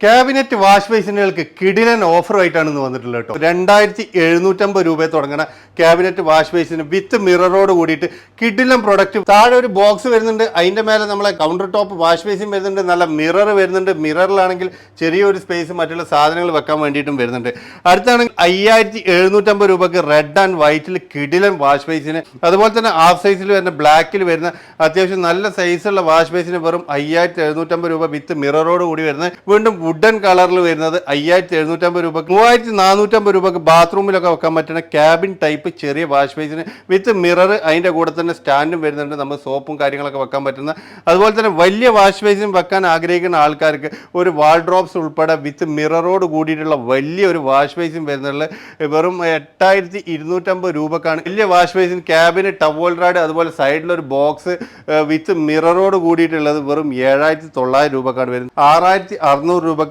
Cabinet wash ബേസിനുകൾക്ക് കിടിലൻ ഓഫറുമായിട്ടാണ് ഇന്ന് വന്നിട്ടുള്ളത് കേട്ടോ. 2750 രൂപയെ തുടങ്ങുന്ന ക്യാബിനറ്റ് വാഷ് ബേസിന് വിത്ത് മിററോട് കൂടിയിട്ട് കിടിലൻ പ്രൊഡക്റ്റ്. താഴെ ഒരു ബോക്സ് വരുന്നുണ്ട്, അതിന്റെ മേലെ നമ്മളെ കൗണ്ടർ ടോപ്പ് വാഷ് ബേസിൻ വരുന്നുണ്ട്, നല്ല മിറർ വരുന്നുണ്ട്. മിററിലാണെങ്കിൽ ചെറിയൊരു സ്പേസ് മറ്റുള്ള സാധനങ്ങൾ വെക്കാൻ വേണ്ടിയിട്ടും വരുന്നുണ്ട്. അടുത്താണെങ്കിൽ 5750 രൂപക്ക് റെഡ് ആൻഡ് വൈറ്റിൽ കിടിലൻ വാഷ് ബേസിന്, അതുപോലെ തന്നെ ഹാഫ് സൈസിൽ വരുന്ന ബ്ലാക്കിൽ വരുന്ന അത്യാവശ്യം നല്ല സൈസുള്ള വാഷ് ബേസിന് വെറും 5750 രൂപ വിത്ത് മിററോട് കൂടി വരുന്നത്. വീണ്ടും വുഡൻ കളറിൽ വരുന്നത് 5750 രൂപക്ക്. 3450 രൂപക്ക് ബാത്റൂമിലൊക്കെ വെക്കാൻ പറ്റുന്ന ക്യാബിൻ ടൈപ്പ് ചെറിയ വാഷ് ബേസിന് വിത്ത് മിറർ, അതിന്റെ കൂടെ തന്നെ സ്റ്റാൻഡും വരുന്നുണ്ട്, നമ്മൾ സോപ്പും കാര്യങ്ങളൊക്കെ വെക്കാൻ പറ്റുന്ന. അതുപോലെ തന്നെ വലിയ വാഷ് ബേസിൻ വെക്കാൻ ആഗ്രഹിക്കുന്ന ആൾക്കാർക്ക് ഒരു വാൾഡ്രോപ്സ് ഉൾപ്പെടെ വിത്ത് മിററോട് കൂടിയിട്ടുള്ള വലിയൊരു വാഷ് ബേസിൻ വരുന്നത് വെറും 8250 രൂപക്കാണ്. വലിയ വാഷ് ബേസിൻ, ക്യാബിന്, ടവൽ റാഡ്, അതുപോലെ സൈഡിലൊരു ബോക്സ് വിത്ത് മിററോട് കൂടിയിട്ടുള്ളത് വെറും 7900 രൂപക്കാണ് വരുന്നത്. 6600 രൂപ